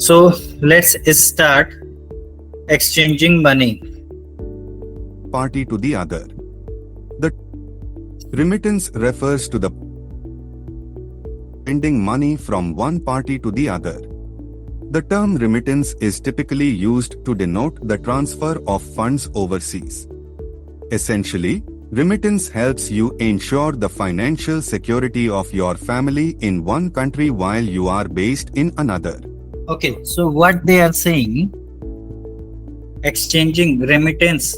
So let's start exchanging money. Party to the other. The remittance refers to the sending money from one party to the other. The term remittance is typically used to denote the transfer of funds overseas. Essentially, remittance helps you ensure the financial security of your family in one country while you are based in another. Okay, so what they are saying, exchanging remittance.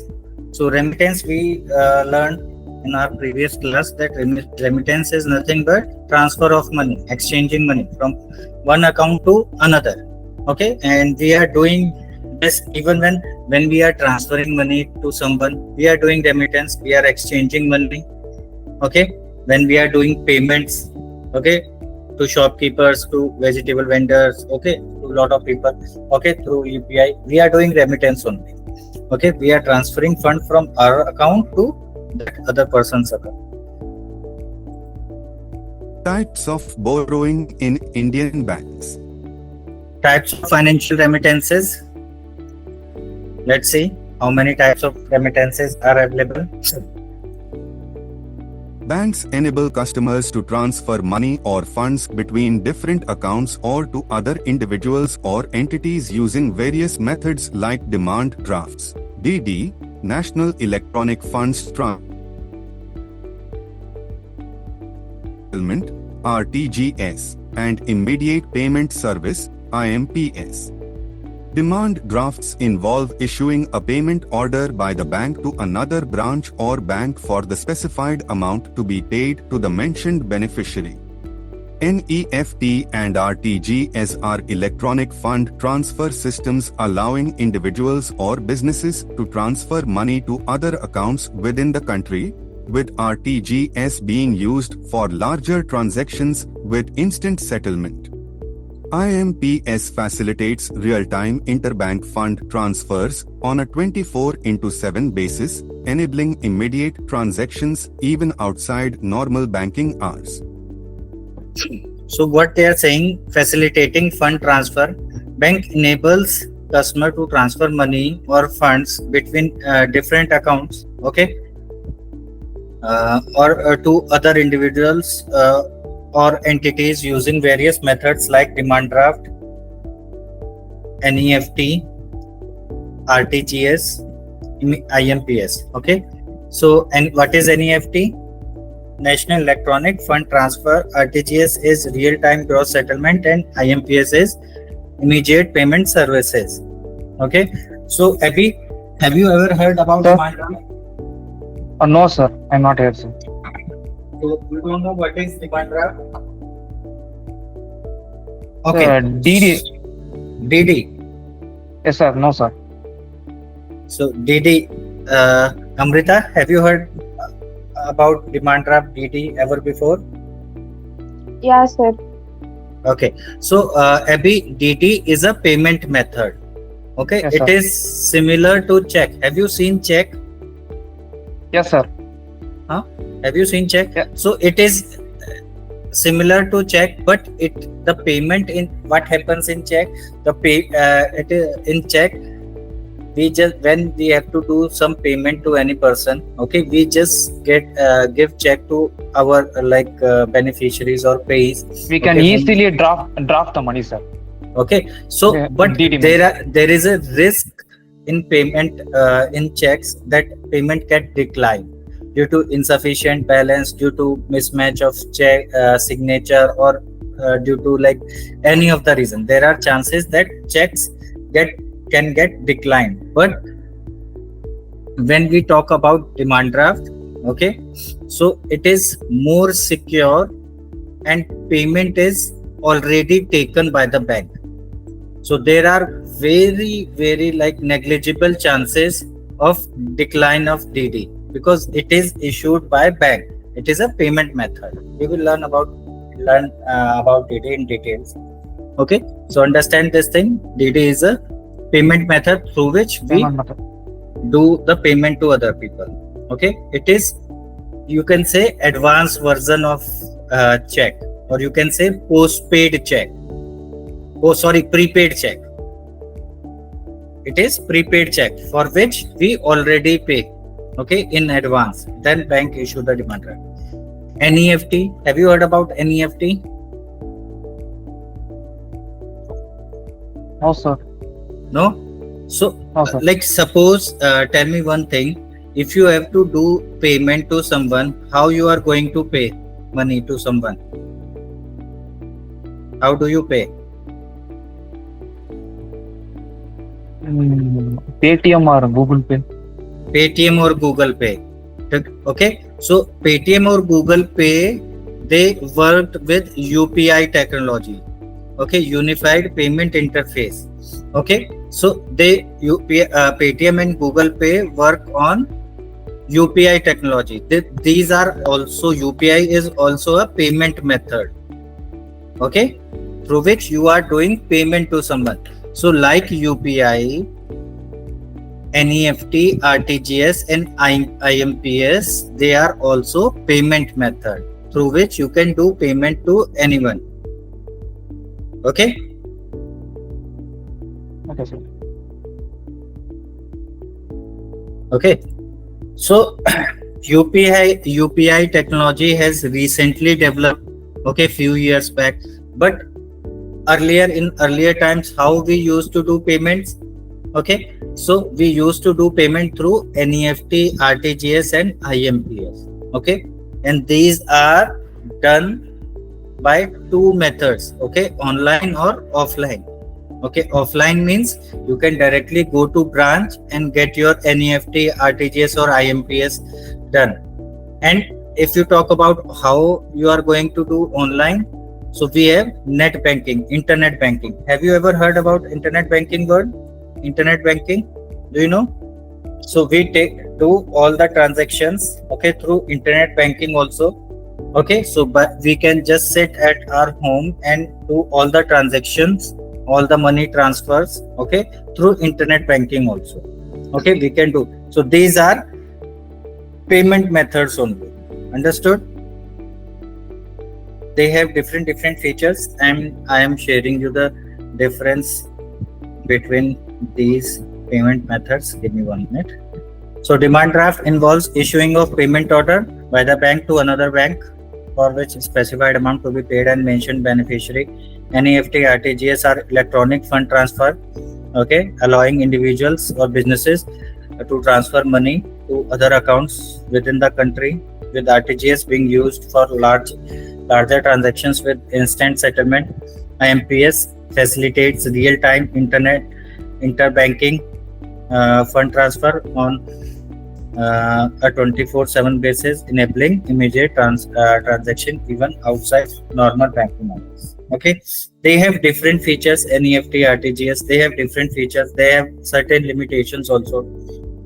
So remittance we learned in our previous class that remittance is nothing but transfer of money, exchanging money from one account to another. Okay, and we are doing this even when we are transferring money to someone, we are doing remittance, we are exchanging money. Okay, when we are doing payments, okay, to shopkeepers, to vegetable vendors, okay, to a lot of people, okay, through UPI, we are doing remittance only. Okay, we are transferring fund from our account to that other person's account. Types of borrowing in Indian banks. Types of financial remittances. Let's see how many types of remittances are available. Banks enable customers to transfer money or funds between different accounts or to other individuals or entities using various methods like demand drafts, DD, National Electronic Funds Transfer, RTGS, and Immediate Payment Service, IMPS. Demand drafts involve issuing a payment order by the bank to another branch or bank for the specified amount to be paid to the mentioned beneficiary. NEFT and RTGS are electronic fund transfer systems allowing individuals or businesses to transfer money to other accounts within the country, with RTGS being used for larger transactions with instant settlement. IMPS facilitates real-time interbank fund transfers on a 24/7 basis, enabling immediate transactions even outside normal banking hours. So what they are saying, facilitating fund transfer, bank enables customer to transfer money or funds between different accounts, okay, or to other individuals or entities using various methods like demand draft, NEFT, RTGS, IMPS. Okay, so and what is NEFT? National Electronic Fund Transfer. RTGS is real-time gross settlement, and IMPS is immediate payment services. Okay, so Abhi, have you ever heard about demand draft? No, sir. I'm not here, sir. So you don't know what is demand draft? Okay. DD. DD. Yes, sir. No, sir. So DD. Amrita, have you heard about demand draft DD ever before? Yeah, sir. Okay. So Abhi, DD is a payment method. Okay. Yes, it sir. is similar to check. Have you seen check? Yes, sir. Have you seen check? Yeah. So it is similar to check, but the payment in what happens in check, it is in check, we just, when we have to do some payment to any person, okay, we just give check to our beneficiaries or pays. We can easily draft the money, sir. Okay, so Yeah, but DD there is a risk in payment in checks that payment can decline due to insufficient balance, due to mismatch of check signature, or due to like any of the reason. There are chances that checks can get declined. But when we talk about demand draft, okay, so it is more secure and payment is already taken by the bank. So there are very like negligible chances of decline of DD because it is issued by bank. It is a payment method. We will learn about DD in details. Okay, so understand this thing. DD is a payment method through which we do the payment to other people. Okay, it is, you can say, advanced version of check, or you can say postpaid check. Oh, sorry, prepaid check. It is prepaid check for which we already pay, okay, in advance. Then bank issue the demand draft. NEFT. Have you heard about NEFT? No, sir. No. So, No, sir. like suppose, tell me one thing. If you have to do payment to someone, how you are going to pay money to someone? How do you pay? Paytm or Google Pay. Paytm or Google Pay. Okay. So Paytm or Google Pay, they worked with UPI technology. Okay, Unified Payment Interface. Okay. So Paytm and Google Pay work on UPI technology. These are also, UPI is also a payment method. Okay, through which you are doing payment to someone. So like UPI, NEFT, RTGS and IMPS, they are also payment method through which you can do payment to anyone. Okay. Okay, sir. Okay. So UPI technology has recently developed, okay, few years back. But earlier times, how we used to do payments? Okay, so we used to do payment through NEFT, RTGS and IMPS. Okay, and these are done by two methods. Okay, online or offline. Okay, offline means you can directly go to branch and get your NEFT, RTGS or IMPS done. And if you talk about how you are going to do online, so we have net banking, internet banking. Have you ever heard about internet banking word? Internet banking, do you know? So we do all the transactions, okay, through internet banking also. Okay, so but we can just sit at our home and do all the transactions, all the money transfers, okay, through internet banking also. Okay, we can do. So these are payment methods only. Understood? They have different features, and I am sharing you the difference between these payment methods. Give me 1 minute. So demand draft involves issuing of payment order by the bank to another bank for which specified amount to be paid and mentioned beneficiary. NEFT, RTGS are electronic fund transfer, okay, allowing individuals or businesses to transfer money to other accounts within the country, with RTGS being used for larger transactions with instant settlement. IMPS facilitates real-time interbanking fund transfer on a 24/7 basis, enabling immediate transaction even outside normal banking hours. Okay, they have different features. NEFT, RTGS, they have different features. They have certain limitations also.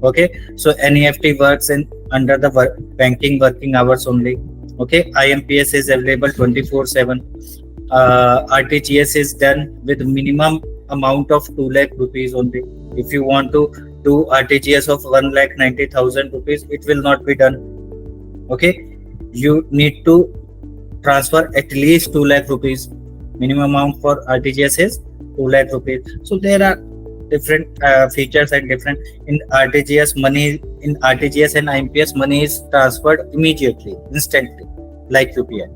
Okay, so NEFT works in under the banking working hours only. Okay, IMPS is available 24/7. RTGS is done with minimum amount of 2 lakh rupees only. If you want to do RTGS of 1,90,000 rupees, it will not be done. Okay, you need to transfer at least 2 lakh rupees. Minimum amount for RTGS is 2 lakh rupees. So there are different features and different. In RTGS and IMPS, money is transferred immediately, instantly, like UPI.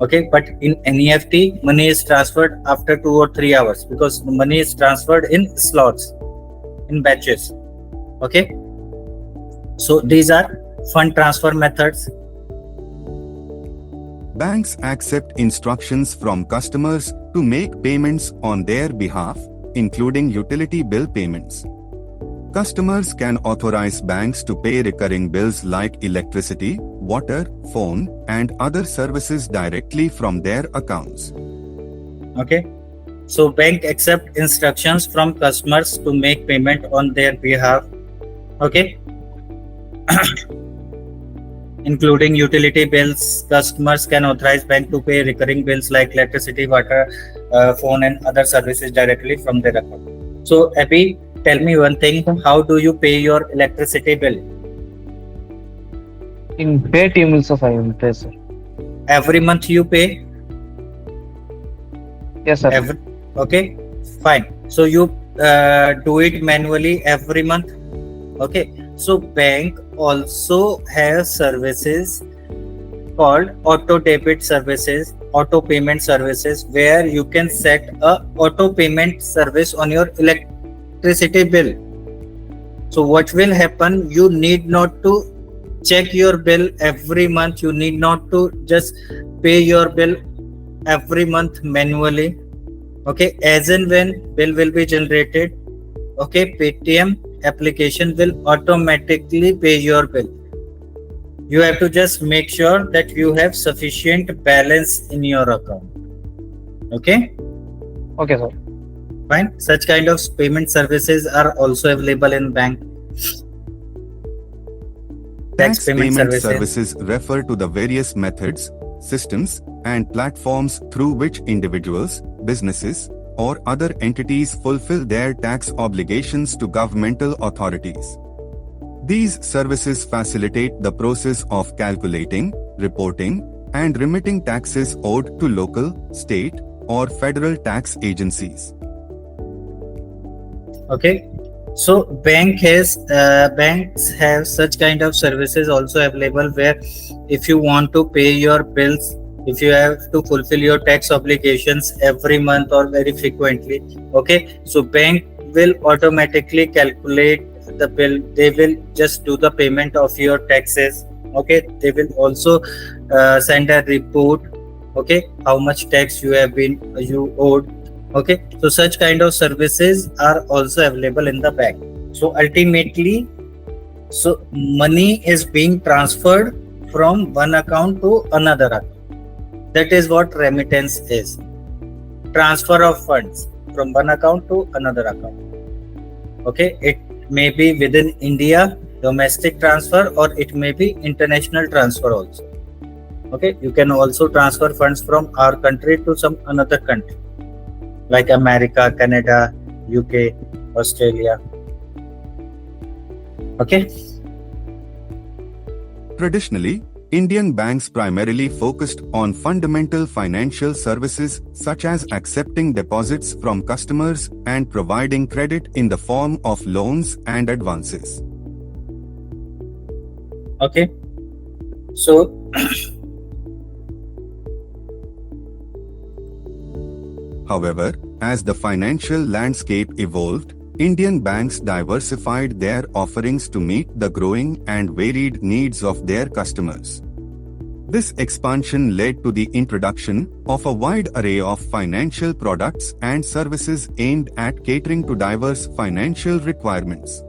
Okay, but in NEFT, money is transferred after 2 or 3 hours because the money is transferred in slots, in batches. Okay, so these are fund transfer methods. Banks accept instructions from customers to make payments on their behalf, including utility bill payments. Customers can authorize banks to pay recurring bills like electricity, water, phone, and other services directly from their accounts. Okay, so bank accept instructions from customers to make payment on their behalf. Okay, including utility bills. Customers can authorize bank to pay recurring bills like electricity, water, phone, and other services directly from their account. So Abhi, tell me one thing, how do you pay your electricity bill? In Paytm also I will pay, sir. Every month you pay? Yes, sir. Okay, fine. So you do it manually every month. Okay, so bank also has services called auto debit services, auto payment services, where you can set a auto payment service on your electricity bill. So what will happen? You need not to check your bill every month. You need not to just pay your bill every month manually. Okay, as and when bill will be generated, okay, Paytm application will automatically pay your bill. You have to just make sure that you have sufficient balance in your account. Okay, Okay, sir. fine. Such kind of payment services are also available in bank. Tax Payment payment services. services refer to the various methods, systems, and platforms through which individuals, businesses, or other entities fulfill their tax obligations to governmental authorities. These services facilitate the process of calculating, reporting, and remitting taxes owed to local, state, or federal tax agencies. Okay, so banks have such kind of services also available, where if you want to pay your bills, if you have to fulfill your tax obligations every month or very frequently, okay, so bank will automatically calculate the bill. They will just do the payment of your taxes. Okay, they will also send a report, okay, how much tax you owed. Okay, so such kind of services are also available in the bank. So ultimately, so money is being transferred from one account to another account. That is what remittance is. Transfer of funds from one account to another account. Okay, it may be within India, domestic transfer, or it may be international transfer also. Okay, you can also transfer funds from our country to some another country, like America, Canada, UK, Australia. Okay. Traditionally, Indian banks primarily focused on fundamental financial services such as accepting deposits from customers and providing credit in the form of loans and advances. Okay. So However, as the financial landscape evolved, Indian banks diversified their offerings to meet the growing and varied needs of their customers. This expansion led to the introduction of a wide array of financial products and services aimed at catering to diverse financial requirements.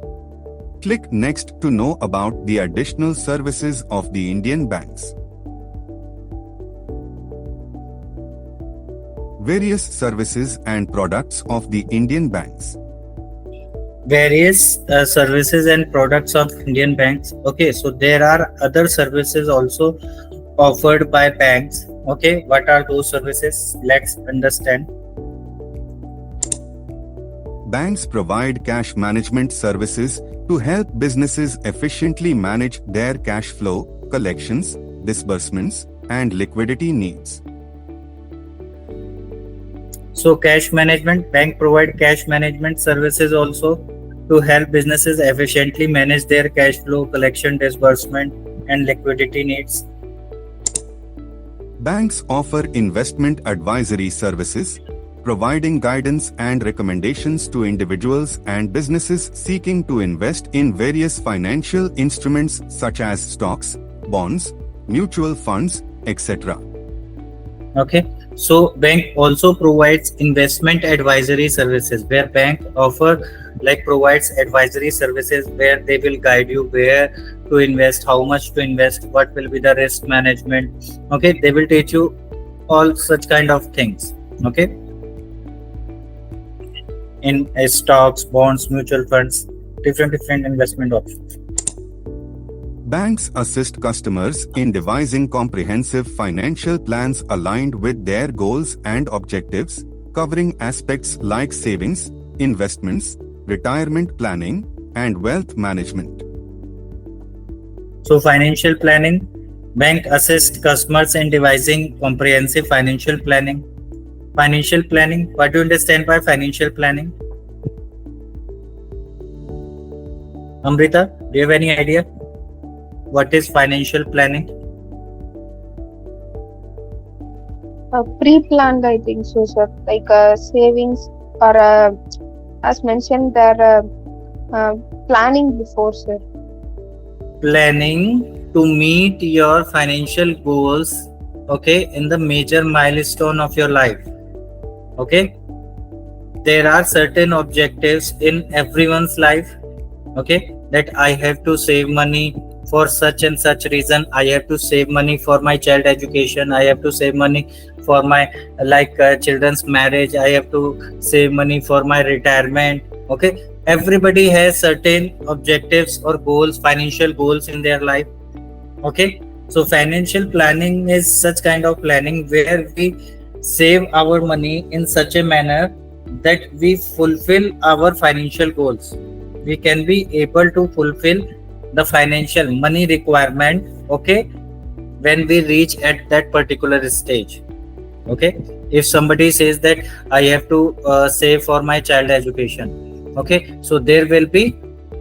Click next to know about the additional services of the Indian banks. Various services and products of the Indian banks. various services and products of Indian banks. Okay, so there are other services also offered by banks. Okay, what are those services? Let's understand. Banks provide cash management services to help businesses efficiently manage their cash flow, collections, disbursements, and liquidity needs. So cash management, bank provide cash management services also to help businesses efficiently manage their cash flow, collection, disbursement, and liquidity needs. Banks offer investment advisory services, providing guidance and recommendations to individuals and businesses seeking to invest in various financial instruments such as stocks, bonds, mutual funds, etc. Okay, so bank also provides investment advisory services, where bank provides advisory services where they will guide you where to invest, how much to invest, what will be the risk management. Okay, they will teach you all such kind of things. Okay, in stocks, bonds, mutual funds, different investment options. Banks assist customers in devising comprehensive financial plans aligned with their goals and objectives, covering aspects like savings, investments, retirement planning, and wealth management. So financial planning, bank assists customers in devising comprehensive financial planning. Financial planning. What do you understand by financial planning? Amrita, do you have any idea? What is financial planning? Pre-planned, I think so, sir. Like savings or as mentioned, there planning before, sir. Planning to meet your financial goals, okay, in the major milestone of your life. Okay, there are certain objectives in everyone's life, okay, that I have to save money for such and such reason, I have to save money for my child education, I have to save money for my children's marriage, I have to save money for my retirement. Okay, everybody has certain objectives or goals, financial goals in their life. Okay, so financial planning is such kind of planning where we save our money in such a manner that we fulfill our financial goals. We can be able to fulfill the financial money requirement, okay, when we reach at that particular stage. Okay, if somebody says that I have to save for my child education, okay, so there will be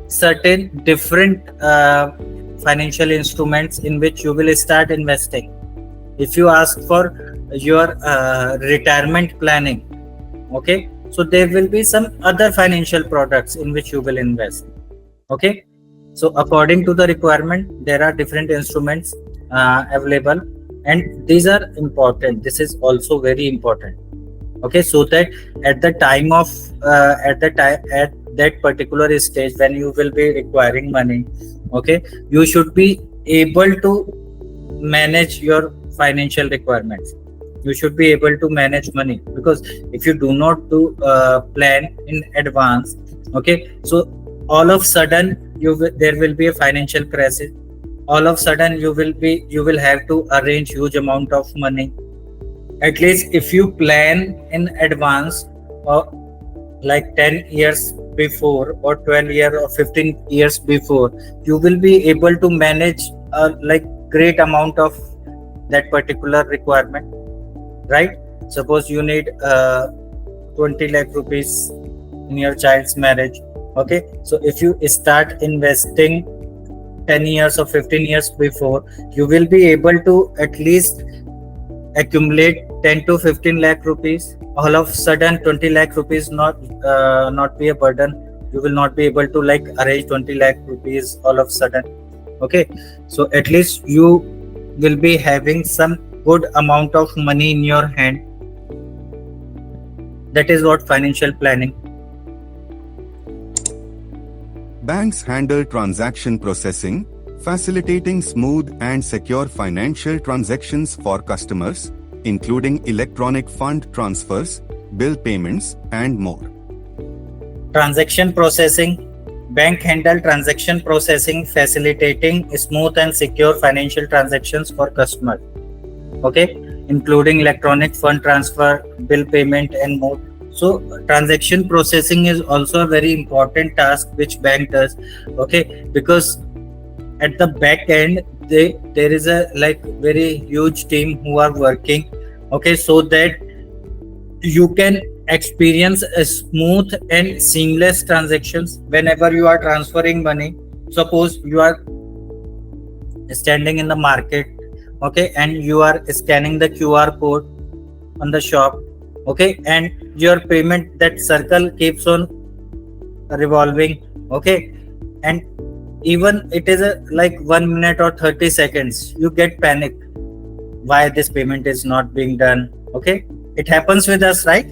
certain different financial instruments in which you will start investing. If you ask for your retirement planning, okay, so there will be some other financial products in which you will invest. Okay, so according to the requirement, there are different instruments available, and these are important. This is also very important. Okay, so that at the time of at that particular stage when you will be requiring money, okay, you should be able to manage your financial requirements. You should be able to manage money, because if you do not do plan in advance, okay, so all of sudden there will be a financial crisis. All of sudden you will have to arrange huge amount of money. At least if you plan in advance, or like 10 years before, or 12 years or 15 years before, you will be able to manage like great amount of that particular requirement, right? Suppose you need 20 lakh rupees in your child's marriage. Okay, so if you start investing 10 years or 15 years before, you will be able to at least accumulate 10 to 15 lakh rupees. All of sudden 20 lakh rupees not be a burden. You will not be able to like arrange 20 lakh rupees all of sudden. Okay, so at least you will be having some good amount of money in your hand. That is what financial planning. Banks handle transaction processing, facilitating smooth and secure financial transactions for customers, including electronic fund transfers, bill payments, and more. Transaction processing. Bank handle transaction processing, facilitating smooth and secure financial transactions for customers. Okay, including electronic fund transfer, bill payment, and more. So transaction processing is also a very important task which bank does. Okay, because at the back end there is a like very huge team who are working, okay, so that you can experience a smooth and seamless transactions whenever you are transferring money. Suppose you are standing in the market, okay, and you are scanning the QR code on the shop, okay, and your payment, that circle keeps on revolving, okay, and even it is a like 1 minute or 30 seconds, you get panic why this payment is not being done. Okay, it happens with us, right?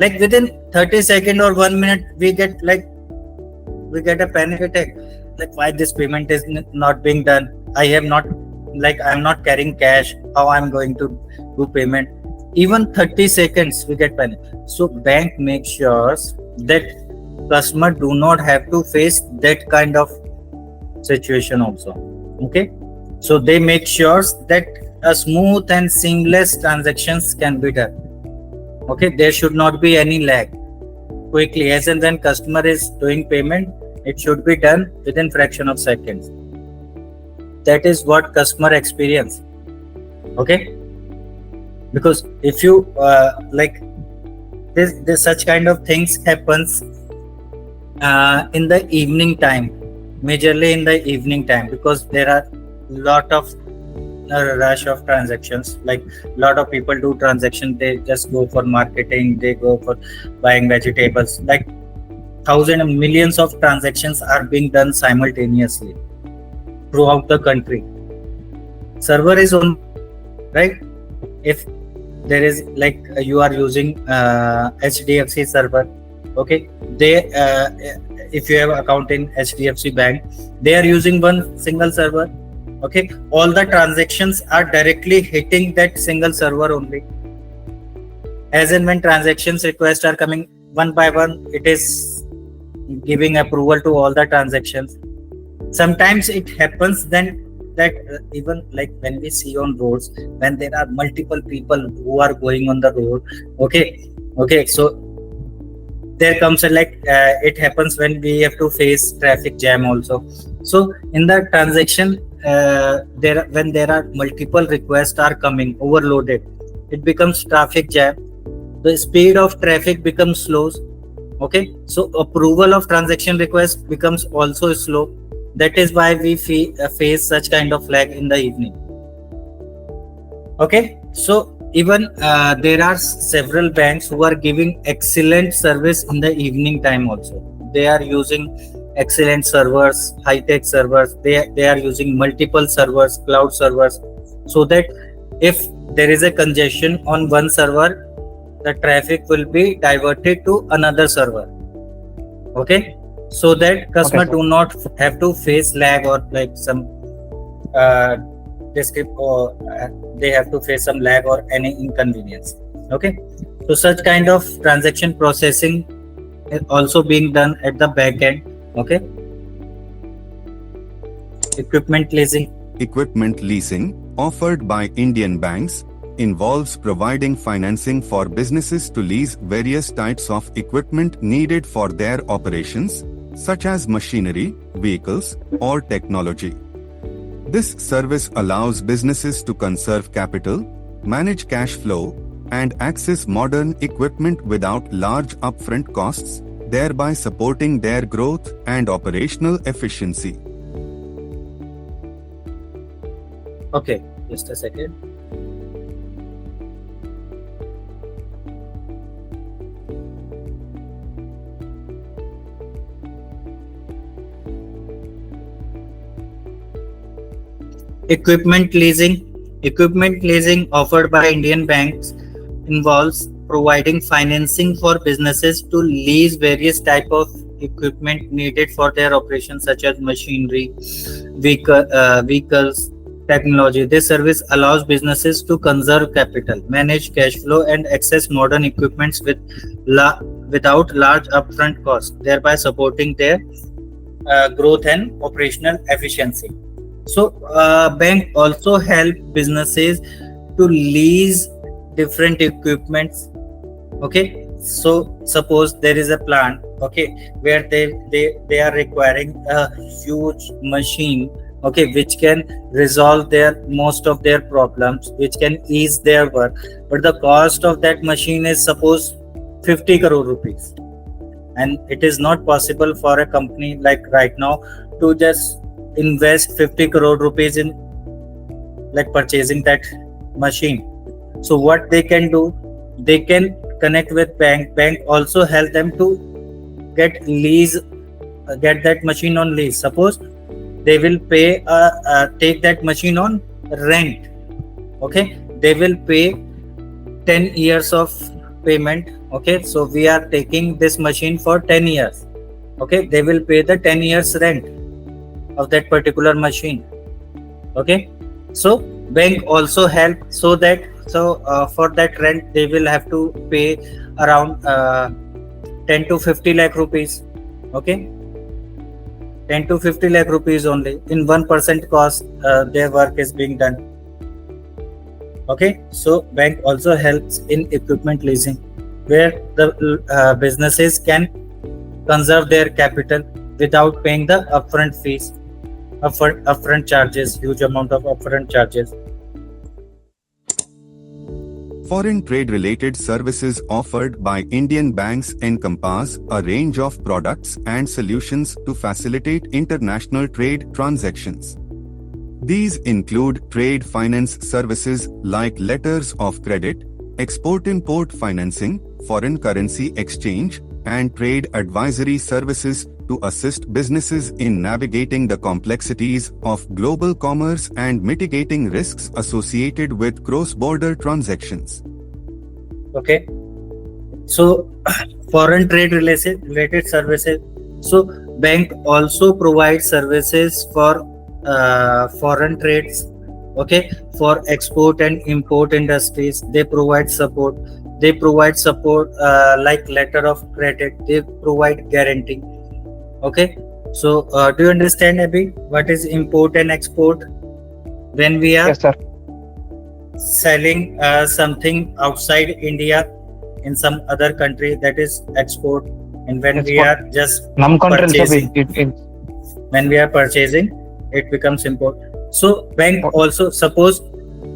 Like within 30 seconds or 1 minute we get a panic attack, like why this payment is not being done. I'm not carrying cash, how I'm going to do payment. Even 30 seconds we get panic. So bank makes sure that customer do not have to face that kind of situation also. Okay, so they make sure that a smooth and seamless transactions can be done. Okay, there should not be any lag. Quickly, as and when customer is doing payment, it should be done within fraction of seconds. That is what customer experience. Okay, Because if you like this such kind of things happens in the evening time, majorly in the evening time, because there are lot of rush of transactions. Like lot of people do transaction, they just go for marketing, they go for buying vegetables. Like thousands and millions of transactions are being done simultaneously throughout the country. Server is on, right? If there is like you are using HDFC server, okay, they if you have account in HDFC bank, they are using one single server. Okay, all the transactions are directly hitting that single server only. As and when transactions requests are coming one by one, it is giving approval to all the transactions. Sometimes it happens then that even like when we see on roads, when there are multiple people who are going on the road, okay, so there comes a like it happens when we have to face traffic jam also. So in the transaction, when there are multiple requests are coming overloaded, it becomes traffic jam. The speed of traffic becomes slow. Okay, so approval of transaction request becomes also slow. That is why we face such kind of lag in the evening. Okay, so even there are several banks who are giving excellent service in the evening time also. They are using excellent servers, high-tech servers. They are using multiple servers, cloud servers, so that if there is a congestion on one server, the traffic will be diverted to another server. Okay, so that customer do not have to face lag or like some or they have to face some lag or any inconvenience. Okay, so such kind of transaction processing is also being done at the back end. Okay, equipment leasing. Equipment leasing, offered by Indian banks, involves providing financing for businesses to lease various types of equipment needed for their operations, such as machinery, vehicles, or technology. This service allows businesses to conserve capital, manage cash flow, and access modern equipment without large upfront costs, thereby supporting their growth and operational efficiency. Okay, just a second. Equipment leasing offered by Indian banks involves providing financing for businesses to lease various type of equipment needed for their operations, such as machinery, vehicles, technology. This service allows businesses to conserve capital, manage cash flow, and access modern equipments without large upfront costs, thereby supporting their growth and operational efficiency. So bank also help businesses to lease different equipments. Okay, so suppose there is a plant, okay, where they are requiring a huge machine, okay, which can resolve their most of their problems, which can ease their work, but the cost of that machine is suppose 50 crore rupees, and it is not possible for a company like right now to just invest 50 crore rupees in like purchasing that machine. So what they can do, they can connect with bank also help them to get that machine on lease. Suppose they will pay take that machine on rent. Okay, they will pay 10 years of payment. Okay, so we are taking this machine for 10 years. Okay, they will pay the 10 years rent of that particular machine. Okay, so bank also help so that for that rent they will have to pay around 10 to 50 lakh rupees. Okay, 10 to 50 lakh rupees only in 1% cost their work is being done. Okay, so bank also helps in equipment leasing, where the businesses can conserve their capital without paying the upfront fees, upfront charges, huge amount of upfront charges. Foreign trade-related services offered by Indian banks encompass a range of products and solutions to facilitate international trade transactions. These include trade finance services like letters of credit, export-import financing, foreign currency exchange, and trade advisory services to assist businesses in navigating the complexities of global commerce and mitigating risks associated with cross-border transactions. Okay, so foreign trade related services. So bank also provides services for foreign trades. Okay, for export and import industries, they provide support. They provide support like letter of credit. They provide guarantee. Okay, so do you understand, Abhi, what is import and export? When we are Yes, sir. selling something outside India in some other country, that is export. And when we Export. are just Num country purchasing, it when we are purchasing, it becomes import. So bank Oh. also, suppose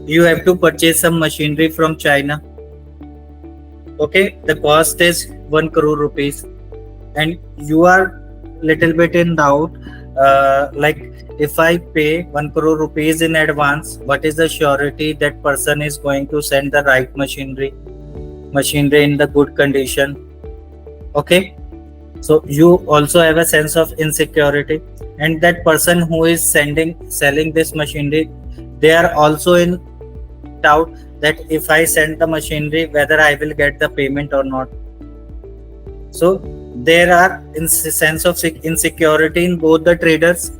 you have to purchase some machinery from China. Okay, the cost is 1 crore rupees, and you are little bit in doubt. Like, if I pay 1 crore rupees in advance, what is the surety that person is going to send the right machinery in the good condition? Okay, so you also have a sense of insecurity, and that person who is selling this machinery, they are also in doubt that if I send the machinery, whether I will get the payment or not. So there are sense of insecurity in both the traders.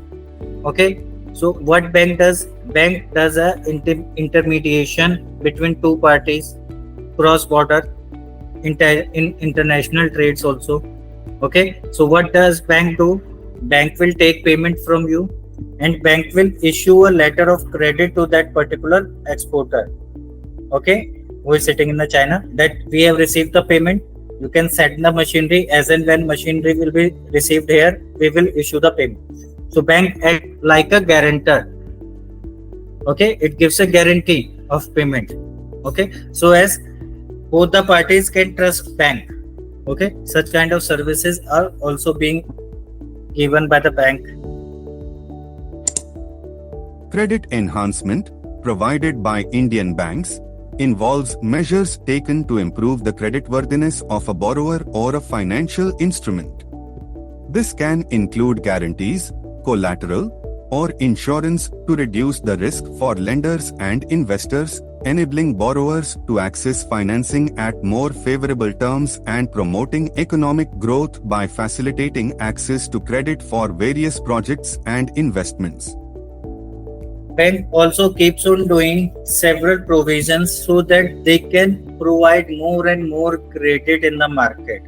Okay, so what bank does? Bank does a intermediation between two parties, cross border, in international trades also. Okay, so what does bank do? Bank will take payment from you, and bank will issue a letter of credit to that particular exporter, okay, who is sitting in the China, that we have received the payment. You can send the machinery, as and when machinery will be received here, we will issue the payment. So bank act like a guarantor. Okay, it gives a guarantee of payment. Okay, so as both the parties can trust bank. Okay, such kind of services are also being given by the bank. Credit enhancement, provided by Indian banks, involves measures taken to improve the creditworthiness of a borrower or a financial instrument. This can include guarantees, collateral, or insurance to reduce the risk for lenders and investors, enabling borrowers to access financing at more favorable terms and promoting economic growth by facilitating access to credit for various projects and investments. Bank also keeps on doing several provisions so that they can provide more and more credit in the market,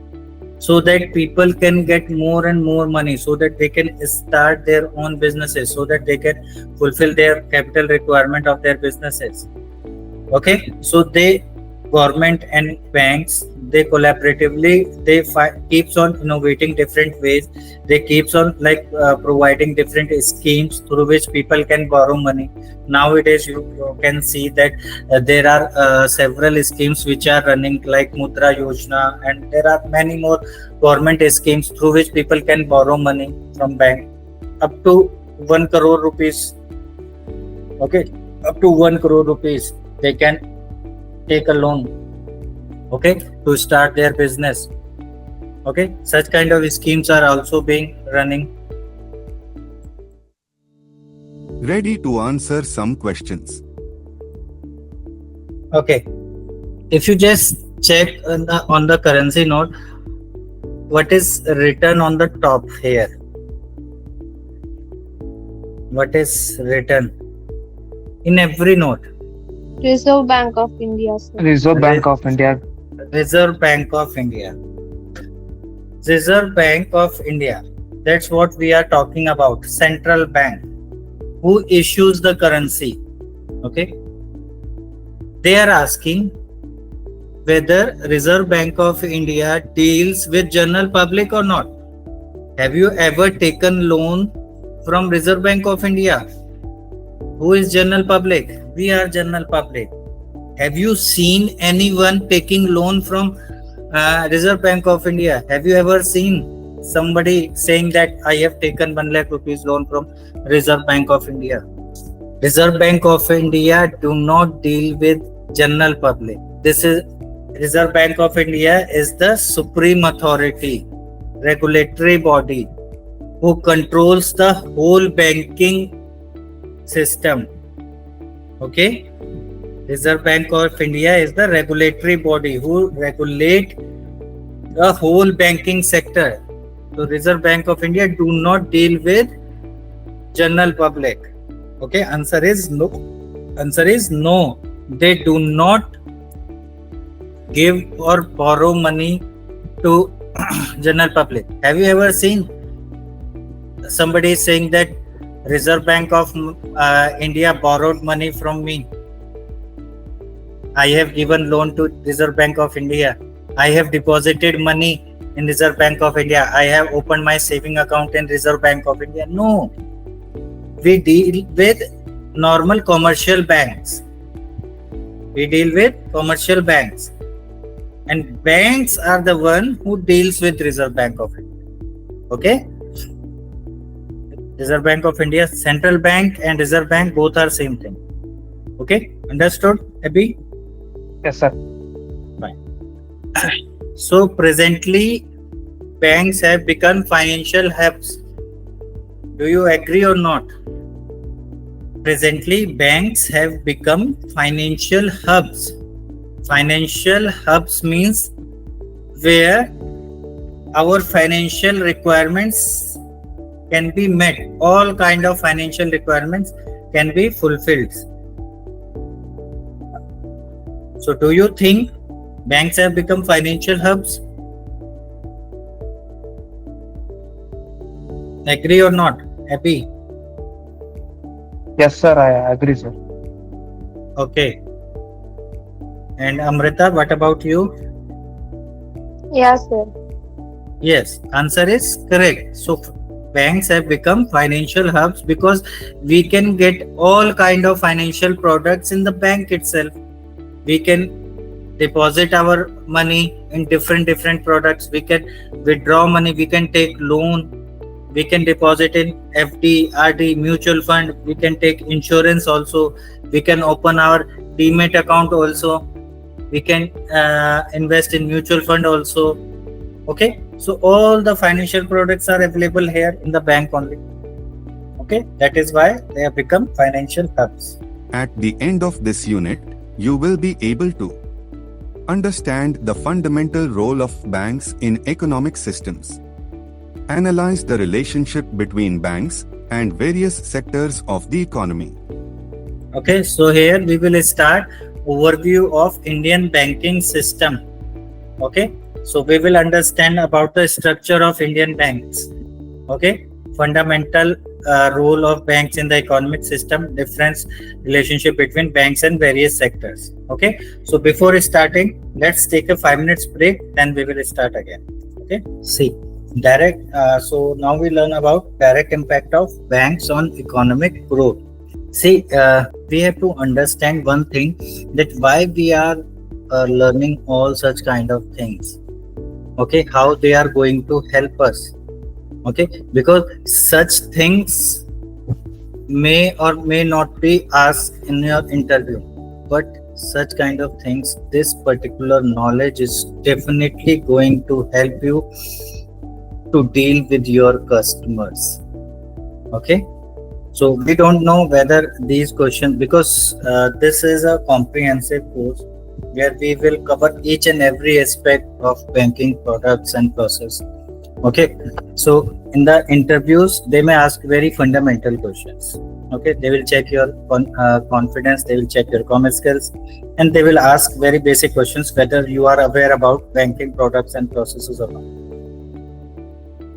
so that people can get more and more money, so that they can start their own businesses, so that they can fulfill their capital requirement of their businesses. Okay, so government and banks, they collaboratively, they keeps on innovating different ways. They keeps on providing different schemes through which people can borrow money. Nowadays you can see that there are several schemes which are running, like Mudra Yojana, and there are many more government schemes through which people can borrow money from bank up to 1 crore rupees. Okay, up to 1 crore rupees they can take a loan, okay, to start their business. Okay, such kind of schemes are also being running. Ready to answer some questions. Okay, if you just check on the currency note, what is written on the top here? What is written in every note? Reserve Bank of India, sir. Reserve Bank of India. Reserve Bank of India. Reserve Bank of India. That's what we are talking about. Central bank, who issues the currency. Okay. They are asking whether Reserve Bank of India deals with general public or not. Have you ever taken loan from Reserve Bank of India? Who is general public? We are general public. Have you seen anyone taking loan from Reserve Bank of India? Have you ever seen somebody saying that I have taken 1 lakh rupees loan from Reserve Bank of India? Reserve Bank of India do not deal with general public. This is Reserve Bank of India is the supreme authority, regulatory body who controls the whole banking system. Okay, Reserve Bank of India is the regulatory body who regulate the whole banking sector. So Reserve Bank of India do not deal with general public. Okay, answer is no. Answer is no. They do not give or borrow money to general public. Have you ever seen somebody saying that Reserve Bank of India borrowed money from me? I have given loan to Reserve Bank of India. I have deposited money in Reserve Bank of India. I have opened my saving account in Reserve Bank of India. No. We deal with normal commercial banks. We deal with commercial banks. And banks are the one who deals with Reserve Bank of India. Okay? Reserve Bank of India, Central Bank and Reserve Bank both are same thing. Okay? Understood, Abhi? Yes, sir. Fine. So presently, banks have become financial hubs. Do you agree or not? Presently, banks have become financial hubs. Financial hubs means where our financial requirements can be met. All kind of financial requirements can be fulfilled. So do you think banks have become financial hubs? Agree or not? Happy? Yes, sir. I agree, sir. Okay. And Amrita, what about you? Yeah, sir. Yes, answer is correct. So banks have become financial hubs because we can get all kind of financial products in the bank itself. We can deposit our money in different products. We can withdraw money. We can take loan. We can deposit in FD, RD, mutual fund. We can take insurance also. We can open our Demat account also. We can invest in mutual fund also. Okay, so all the financial products are available here in the bank only. Okay, that is why they have become financial hubs. At the end of this unit, you will be able to understand the fundamental role of banks in economic systems, analyze the relationship between banks and various sectors of the economy. Okay, so here we will start overview of Indian banking system. Okay, so we will understand about the structure of Indian banks. Okay, fundamental role of banks in the economic system, difference relationship between banks and various sectors. Okay, so before starting, let's take a 5 minutes break, then we will start again. Okay, see direct. So now we learn about direct impact of banks on economic growth. See, we have to understand one thing, that why we are learning all such kind of things. Okay, how they are going to help us. Okay, because such things may or may not be asked in your interview, but such kind of things, this particular knowledge is definitely going to help you to deal with your customers. Okay, so we don't know whether these questions, because this is a comprehensive course where we will cover each and every aspect of banking products and process. Okay, so in the interviews they may ask very fundamental questions. Okay, they will check your confidence, they will check your common skills, and they will ask very basic questions whether you are aware about banking products and processes or not.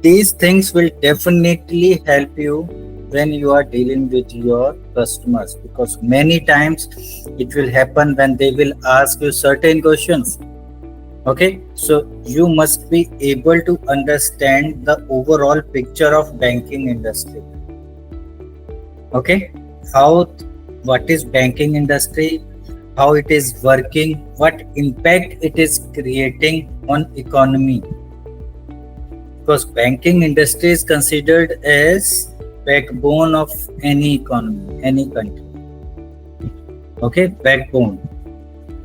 These things will definitely help you when you are dealing with your customers, because many times it will happen when they will ask you certain questions. Okay, so you must be able to understand the overall picture of banking industry. Okay, what is banking industry, how it is working, what impact it is creating on economy. Because banking industry is considered as backbone of any economy, any country. Okay, backbone.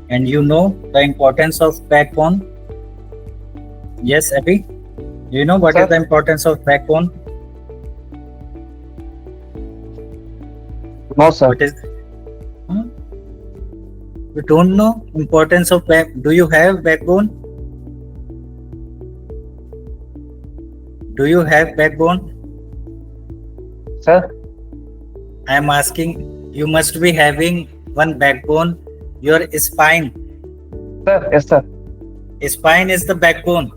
And you know the importance of backbone? Yes, Abhi? You know what is Sir? the importance of backbone? No, sir. What is? Huh? You don't know importance of back? Do you have backbone? Do you have backbone? Sir? I am asking. You must be having one backbone. Your spine. Sir? Yes, sir. Spine is the backbone.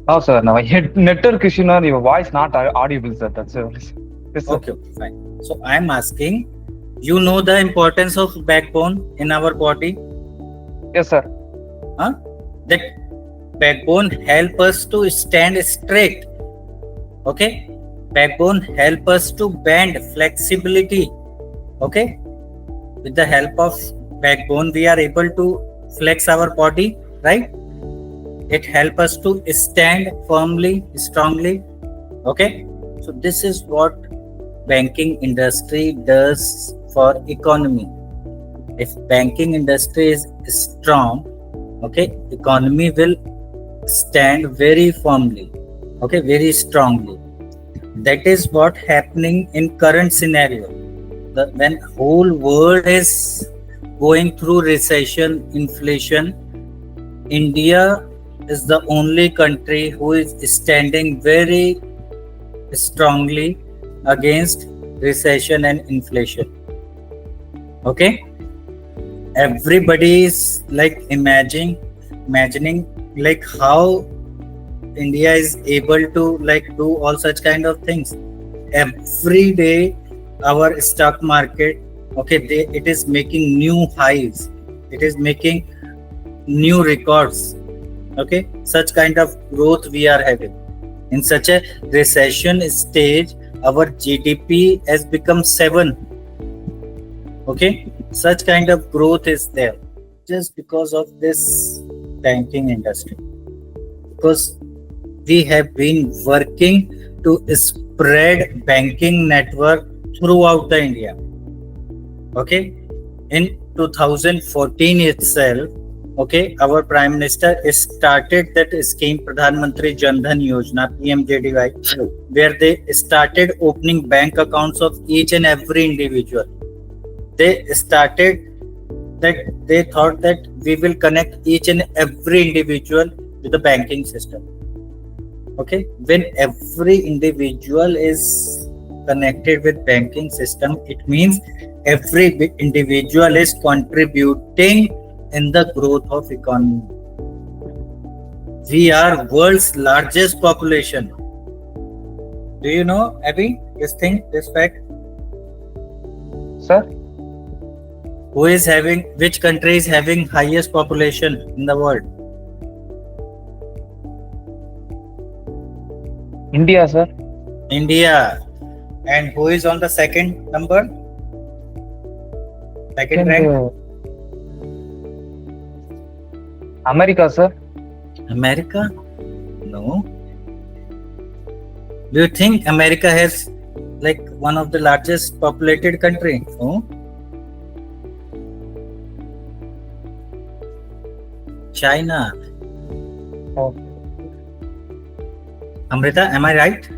No, sir. No, network issue. No, your voice not audible, sir. That's it. Yes, sir. Okay, fine. So I am asking. You know the importance of backbone in our body? Yes, sir. Huh? That backbone help us to stand straight. Okay, backbone help us to bend, flexibility. Okay, with the help of backbone we are able to flex our body, right? It help us to stand firmly, strongly. Okay, so this is what banking industry does for economy. If banking industry is strong, okay, economy will stand very firmly, okay, very strongly. That is what happening in current scenario. When whole world is going through recession, inflation, India is the only country who is standing very strongly against recession and inflation. Okay, everybody is like imagining like how India is able to like do all such kind of things. Every day our stock market, okay, it is making new highs, it is making new records. Okay, such kind of growth we are having. In such a recession stage, our GDP has become 7. Okay, such kind of growth is there just because of this banking industry. Because we have been working to spread banking network throughout the India. Okay, in 2014 itself, okay, our Prime Minister started that scheme Pradhan Mantri Jan Dhan Yojana PMJDY, where they started opening bank accounts of each and every individual. They started that they thought that we will connect each and every individual with the banking system. Okay, when every individual is connected with banking system, it means every individual is contributing in the growth of economy. We are world's largest population. Do you know, Abhi, this thing, this fact? Sir? Which country is having highest population in the world? India, sir. India. And who is on the second number? Second rank? America, sir. America? No. Do you think America has like one of the largest populated country? No. China. Oh. Amrita, am I right?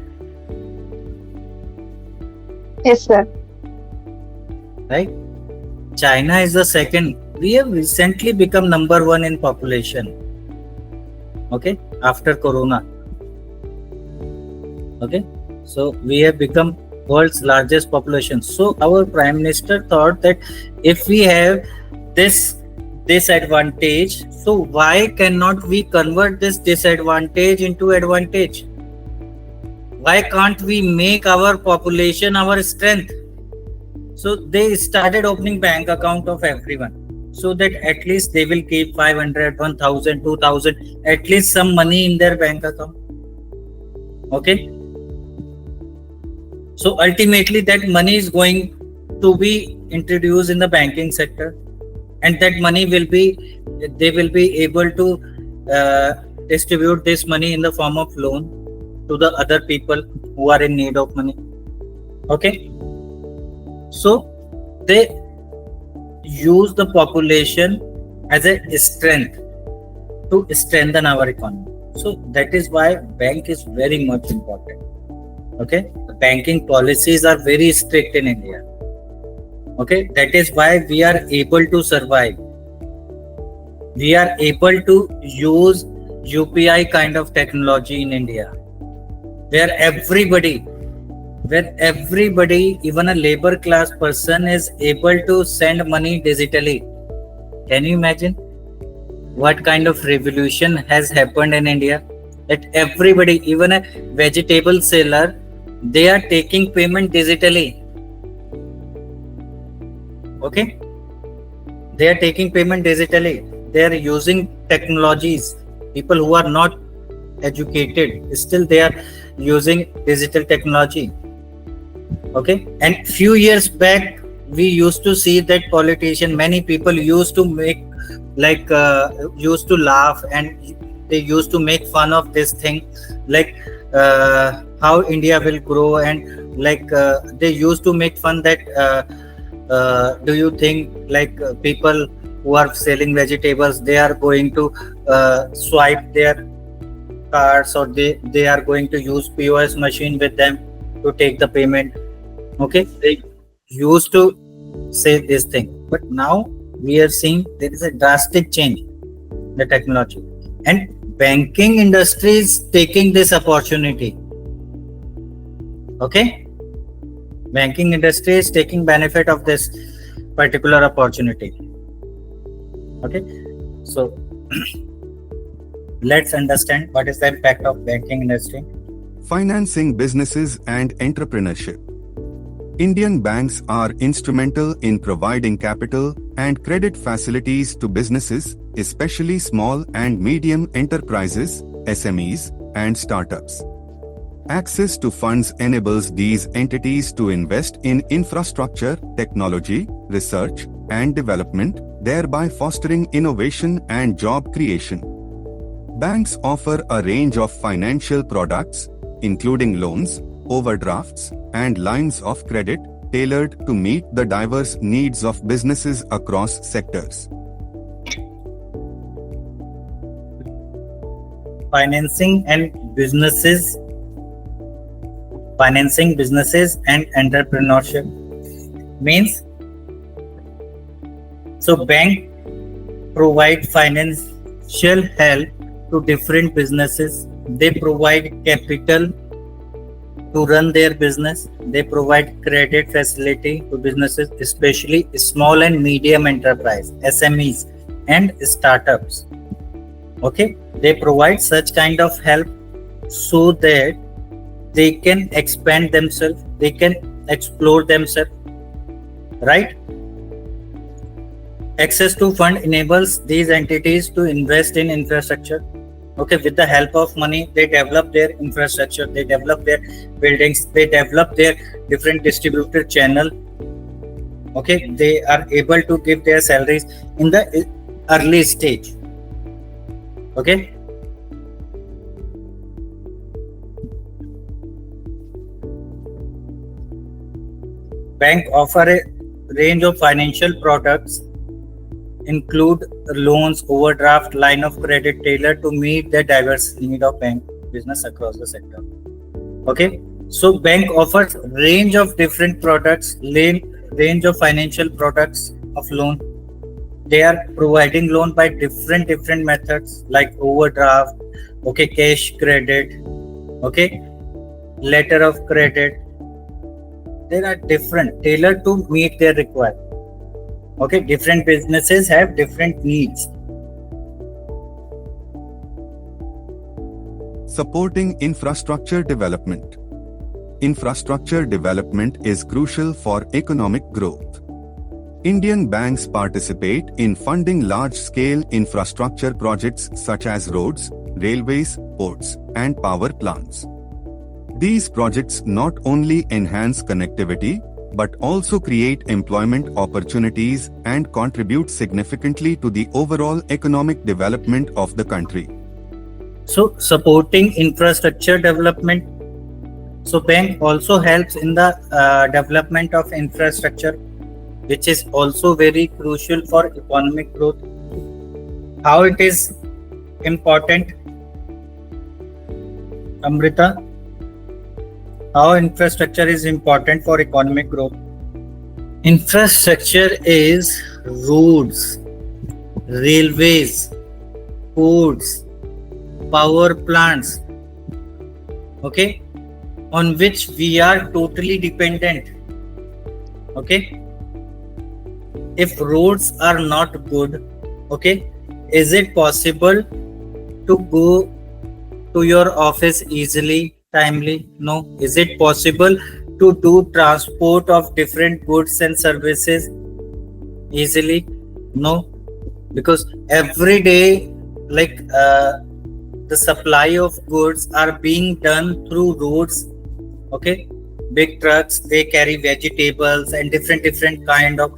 Yes, sir. Right? China is the second. We have recently become number 1 in population. Okay, after Corona. Okay, so we have become world's largest population. So our Prime Minister thought that if we have this disadvantage, so why cannot we convert this disadvantage into advantage? Why can't we make our population our strength? So they started opening bank account of everyone, so that at least they will keep 500, 1000, 2000, at least some money in their bank account. Okay. So ultimately that money is going to be introduced in the banking sector. and that money will be, they will be able to uh, distribute this money in the form of loan to the other people who are in need of money. Okay, so they use the population as a strength to strengthen our economy. So that is why bank is very much important. Okay, the banking policies are very strict in India. Okay, that is why we are able to survive. We are able to use UPI kind of technology in India, where everybody, even a labor class person, is able to send money digitally. Can you imagine what kind of revolution has happened in India? That everybody, even a vegetable seller, they are taking payment digitally. Okay, they are taking payment digitally. They are using technologies. People who are not educated, still they are using digital technology. Okay, and few years back we used to see that many people used to make used to laugh, and they used to make fun of this thing, like how India will grow, and they used to make fun that do you think people who are selling vegetables, they are going to swipe their cards, or they are going to use POS machine with them to take the payment? Okay, they used to say this thing, but now we are seeing there is a drastic change in the technology, and banking industry is taking this opportunity. Okay, banking industry is taking benefit of this particular opportunity. Okay, so let's understand what is the impact of banking industry. Financing businesses and entrepreneurship. Indian banks are instrumental in providing capital and credit facilities to businesses, especially small and medium enterprises, SMEs, and startups. Access to funds enables these entities to invest in infrastructure, technology, research, and development, thereby fostering innovation and job creation. Banks offer a range of financial products, including loans, overdrafts, and lines of credit, tailored to meet the diverse needs of businesses across sectors. Financing businesses and entrepreneurship means, so bank provide financial help to different businesses. They provide capital to run their business. They provide credit facility to businesses, especially small and medium enterprise, SMEs, and startups. Okay, they provide such kind of help so that they can expand themselves, they can explore themselves, right? Access to fund enables these entities to invest in infrastructure. Okay, with the help of money, they develop their infrastructure, they develop their buildings, they develop their different distributor channel. Okay, they are able to give their salaries in the early stage. Okay, bank offer a range of financial products, include loans, overdraft, line of credit, tailored to meet the diverse need of bank business across the sector. Okay, so bank offers range of different products, range of financial products of loan. They are providing loan by different methods, like overdraft, okay, cash credit, okay, letter of credit. There are different, tailored to meet their requirement. Okay, different businesses have different needs. Supporting infrastructure development. Infrastructure development is crucial for economic growth. Indian banks participate in funding large-scale infrastructure projects such as roads, railways, ports, and power plants. These projects not only enhance connectivity, but also create employment opportunities and contribute significantly to the overall economic development of the country. So supporting infrastructure development. So bank also helps in the development of infrastructure, which is also very crucial for economic growth. How it is important, Amrita? How infrastructure is important for economic growth? Infrastructure is roads, railways, ports, power plants, okay, on which we are totally dependent. Okay, if roads are not good, okay, is it possible to go to your office easily, timely? No. Is it possible to do transport of different goods and services easily? No. Because every day, like the supply of goods are being done through roads. Okay, big trucks, they carry vegetables and different kind of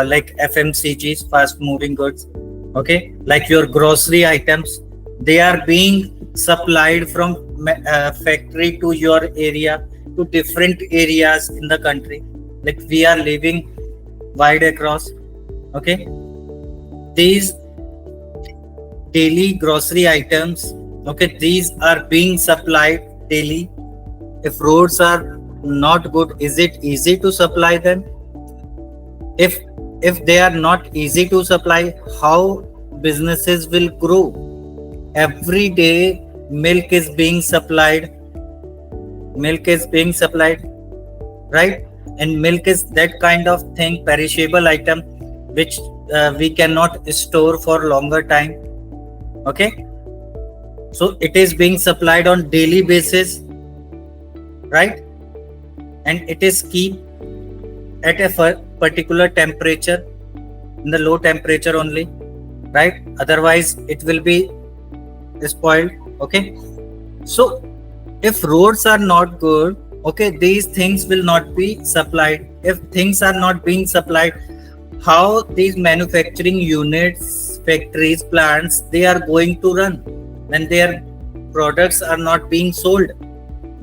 like FMCGs, fast moving goods. Okay, like your grocery items, they are being supplied from factory to your area, to different areas in the country. Like we are living wide across. Okay, these daily grocery items, okay, these are being supplied daily. If roads are not good, is it easy to supply them? If they are not easy to supply, how businesses will grow? Every day milk is being supplied, right? And milk is that kind of thing, perishable item, which we cannot store for longer time. Okay, so it is being supplied on daily basis, right? And it is keep at a particular temperature, in the low temperature only, right? Otherwise it will be spoiled. Okay, so if roads are not good, okay, these things will not be supplied. If things are not being supplied, how these manufacturing units, factories, plants, they are going to run when their products are not being sold,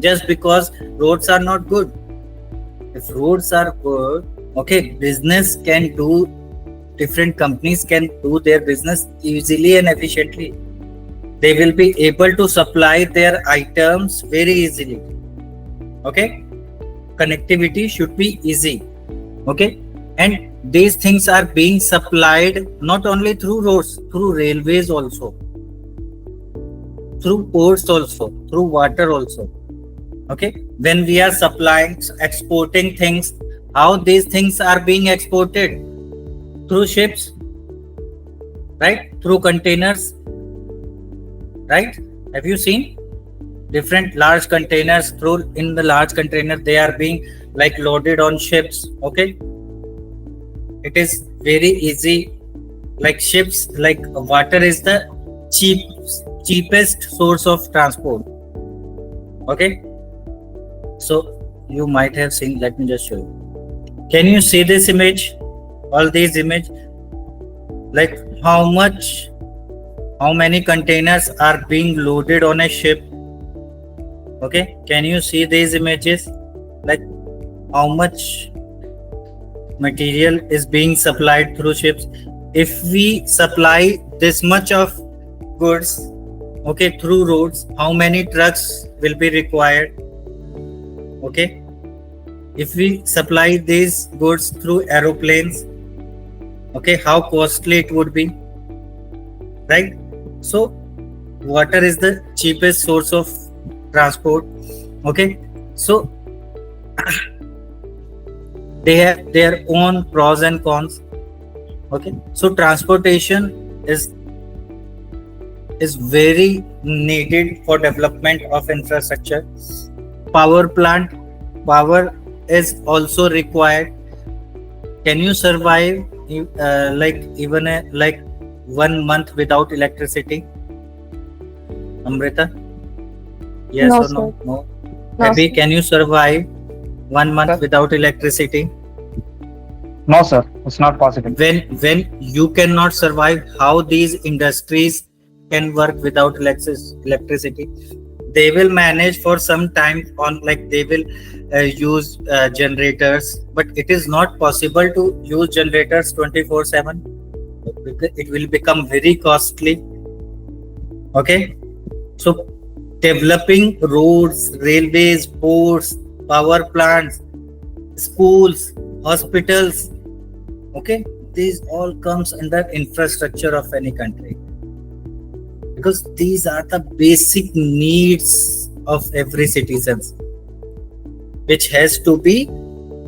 just because roads are not good? If roads are good, okay, business can do, different companies can do their business easily and efficiently. They will be able to supply their items very easily. Okay, connectivity should be easy. Okay, and these things are being supplied not only through roads, through railways also, through ports also, through water also. Okay, when we are supplying, exporting things, how these things are being exported? Through ships, right? Through containers, right? Have you seen different large containers? Through in the large container, they are being like loaded on ships. Okay, it is very easy. Like ships, like water is the cheapest source of transport. Okay, so you might have seen, let me just show you. Can you see this image? All these image, like how many containers are being loaded on a ship? Okay, can you see these images? Like how much material is being supplied through ships? If we supply this much of goods, okay, through roads, how many trucks will be required? Okay, if we supply these goods through aeroplanes, okay, how costly it would be, right? So water is the cheapest source of transport. Okay, so they have their own pros and cons. Okay, so transportation is very needed for development of infrastructure. Power plant, power is also required. Can you survive like even like 1 month without electricity, Amrita? Yes No, or no? sir. No. No, Abhi, sir. can you survive 1 month Sir? without electricity? No, sir. It's not possible. When you cannot survive, how these industries can work without electricity? They will manage for some time on, like they will use generators, but it is not possible to use generators 24/7. It will become very costly. Okay, so developing roads, railways, ports, power plants, schools, hospitals, okay, these all comes under infrastructure of any country, because these are the basic needs of every citizen, which has to be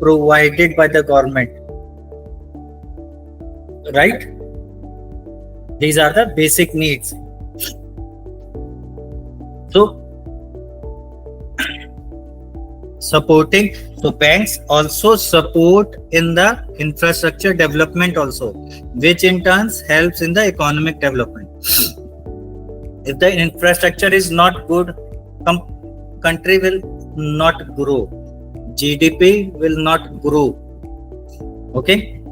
provided by the government, right? These are the basic needs. So supporting, so banks also support in the infrastructure development also, which in turns helps in the economic development. If the infrastructure is not good, country will not grow, GDP will not grow. Okay,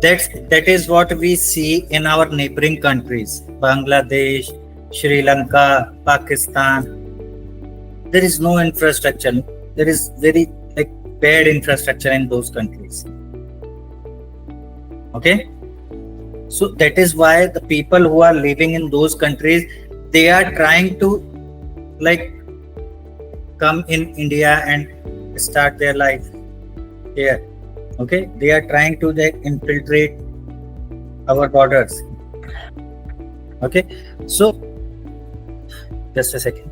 that is what we see in our neighboring countries, Bangladesh, Sri Lanka, Pakistan. There is no infrastructure. There is very bad infrastructure in those countries. Okay, so that is why the people who are living in those countries, they are trying to come in India and start their life here. Okay, they are trying to infiltrate our borders. Okay, so just a second.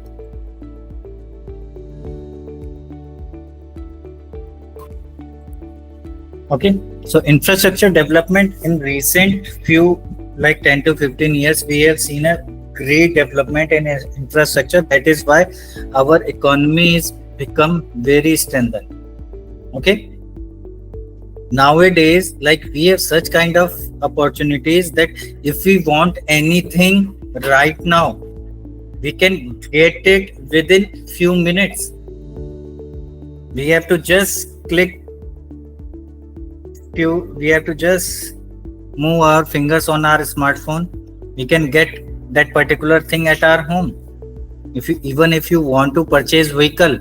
Okay, so infrastructure development in recent few 10 to 15 years, we have seen a great development in infrastructure. That is why our economy is become very strengthened. Okay, nowadays we have such kind of opportunities that if we want anything right now, we can get it within few minutes. We have to just we have to just move our fingers on our smartphone. We can get that particular thing at our home. Even if you want to purchase vehicle,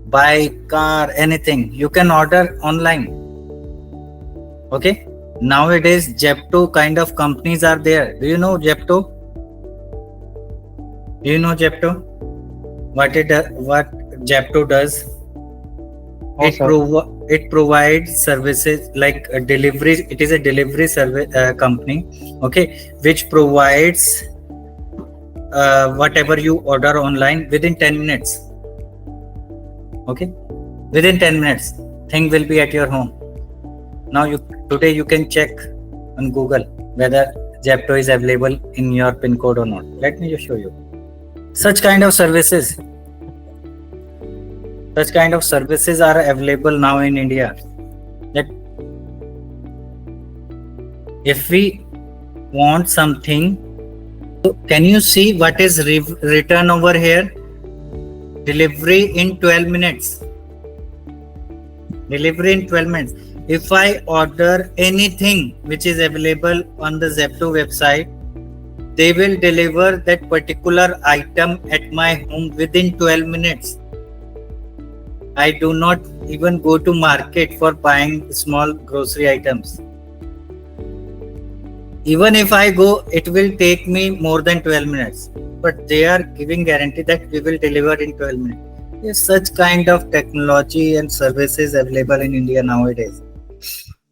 bike, car, anything, you can order online. Okay, nowadays Zepto kind of companies are there. Do you know Zepto? Do you know Zepto? What Zepto does? It provides services like a delivery. It is a delivery service company, okay, which provides whatever you order online within 10 minutes. Okay, within 10 minutes, thing will be at your home. Now today you can check on Google whether Zepto is available in your pin code or not. Let me just show you. Such kind of services are available now in India. That if we want something, so can you see what is written over here? Delivery in 12 minutes. Delivery in 12 minutes. If I order anything which is available on the Zepto website, they will deliver that particular item at my home within 12 minutes. I do not even go to market for buying small grocery items. Even if I go, it will take me more than 12 minutes. But they are giving guarantee that we will deliver in 12 minutes. There's such kind of technology and services available in India nowadays.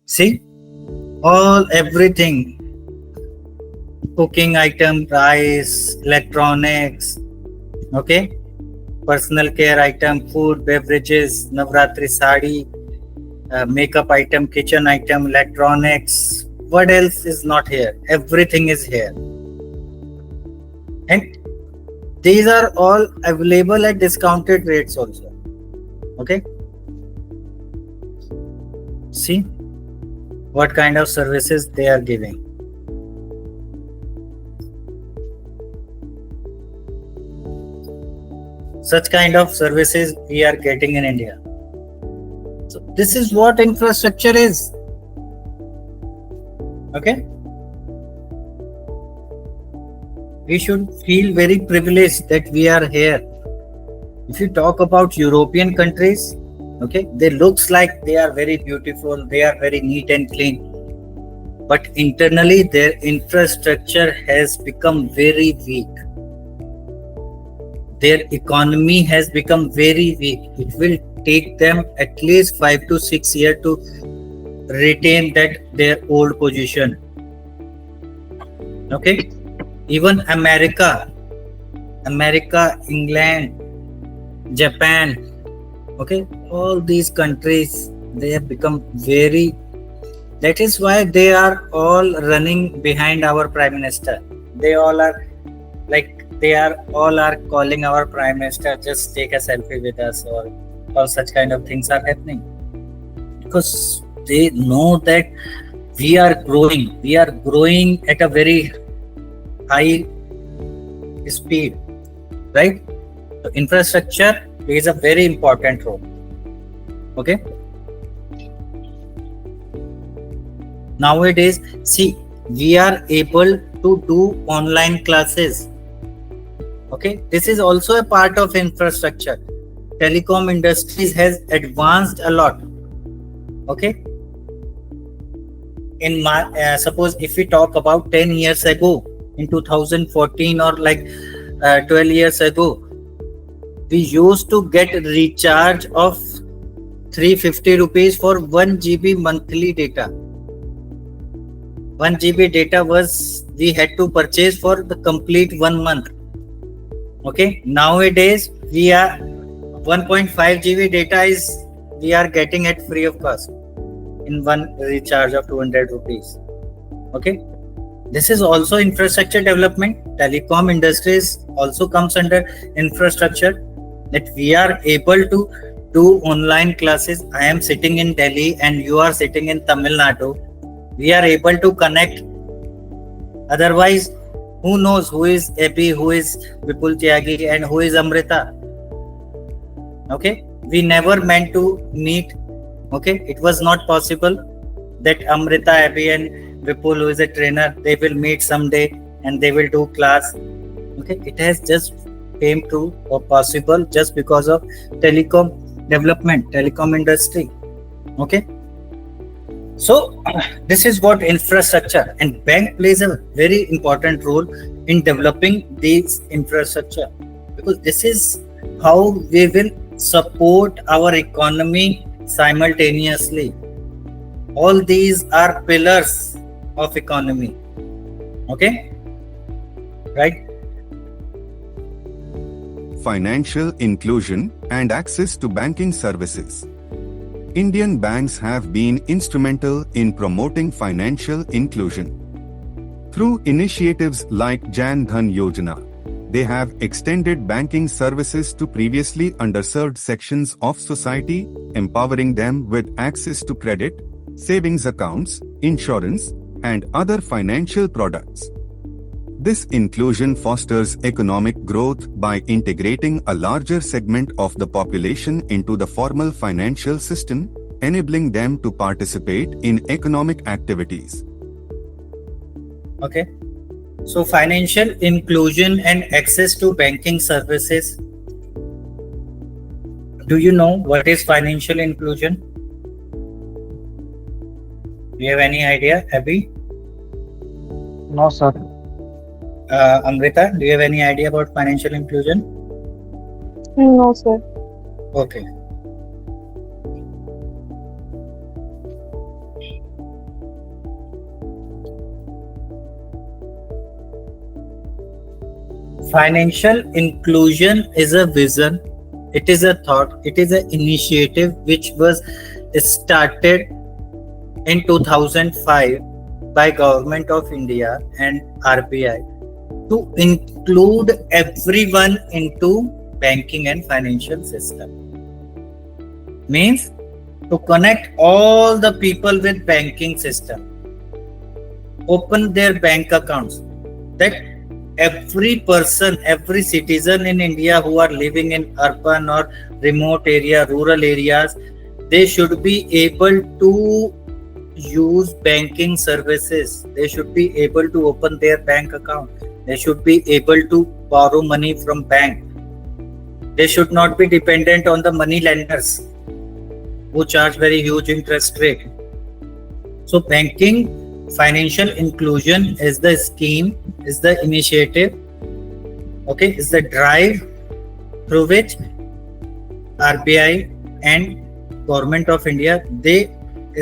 See, everything, cooking item, rice, electronics, okay, personal care item, food, beverages, Navratri sari, makeup item, kitchen item, electronics. What else is not here? Everything is here. And these are all available at discounted rates also. Okay. See what kind of services they are giving. Such kind of services we are getting in India. This is what infrastructure is. Okay? We should feel very privileged that we are here. If you talk about European countries, okay, they looks like they are very beautiful, they are very neat and clean, but internally their infrastructure has become very weak. Their economy has become very weak. It will take them at least 5 to 6 years to retain their old position. Okay, even America, England, Japan, okay, all these countries, they have become very. That is why they are all running behind our prime minister. They all are calling our prime minister, just take a selfie with us, or all such kind of things are happening, because they know that we are growing at a very high speed, right? So infrastructure plays a very important role. Okay, nowadays, see, we are able to do online classes. Okay, this is also a part of infrastructure. Telecom industries has advanced a lot. Okay, in my suppose if we talk about 10 years ago, in 2014, or 12 years ago, we used to get recharge of 350 rupees for 1 GB monthly data. 1 GB data we had to purchase for the complete 1 month. Okay, nowadays we are 1.5 GB data we are getting at free of cost in one recharge of 200 rupees. Okay, this is also infrastructure development. Telecom industries also comes under infrastructure, that we are able to do online classes. I am sitting in Delhi and you are sitting in Tamil Nadu. We are able to connect. Otherwise, who knows who is Abhi, who is Vipul Tyagi, and who is Amrita? Okay, we never meant to meet. Okay, it was not possible that Amrita, Abhi, and Vipul, who is a trainer, they will meet someday and they will do class. Okay, it has just came to or possible just because of telecom development, telecom industry. Okay, so this is what infrastructure, and bank plays a very important role in developing these infrastructure, because this is how we will support our economy simultaneously. All these are pillars of economy. Okay, right? Financial inclusion and access to banking services. Indian banks have been instrumental in promoting financial inclusion. Through initiatives like Jan Dhan Yojana, they have extended banking services to previously underserved sections of society, empowering them with access to credit, savings accounts, insurance, and other financial products. This inclusion fosters economic growth by integrating a larger segment of the population into the formal financial system, enabling them to participate in economic activities. Okay, so financial inclusion and access to banking services. Do you know what is financial inclusion? Do you have any idea, Abhi? No, sir. Amrita, do you have any idea about financial inclusion? No, sir. Okay. Financial inclusion is a vision, it is a thought, it is an initiative which was started in 2005 by Government of India and RBI to include everyone into banking and financial system. Means to connect all the people with banking system, open their bank accounts, that every person, every citizen in India who are living in urban or remote area, rural areas, they should be able to use banking services. They should be able to open their bank account. They should be able to borrow money from bank. They should not be dependent on the money lenders who charge very huge interest rate. So banking financial inclusion is the scheme, is the initiative, okay, is the drive through which RBI and Government of India, they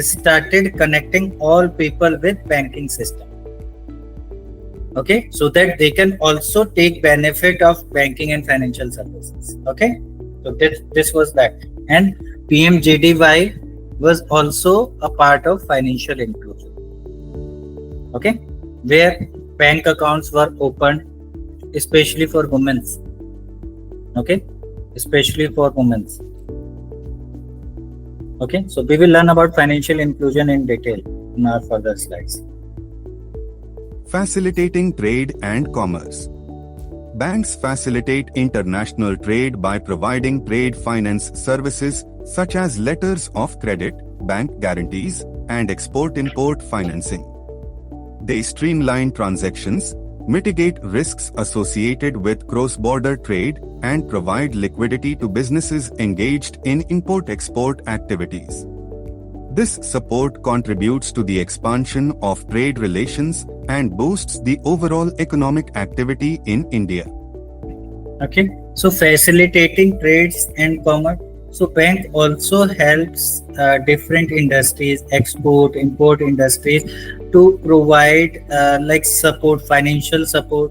started connecting all people with banking system, okay, so that they can also take benefit of banking and financial services. Okay, so this was that. And PMJDY was also a part of financial inclusion, okay, where bank accounts were opened especially for women, okay, especially for women. Okay, so we will learn about financial inclusion in detail in our further slides. Facilitating trade and commerce. Banks facilitate international trade by providing trade finance services such as letters of credit, bank guarantees, and export-import financing. They streamline transactions, mitigate risks associated with cross-border trade, and provide liquidity to businesses engaged in import-export activities. This support contributes to the expansion of trade relations and boosts the overall economic activity in India. Okay, so facilitating trades and commerce. So bank also helps different industries, export, import industries, to provide like support, financial support,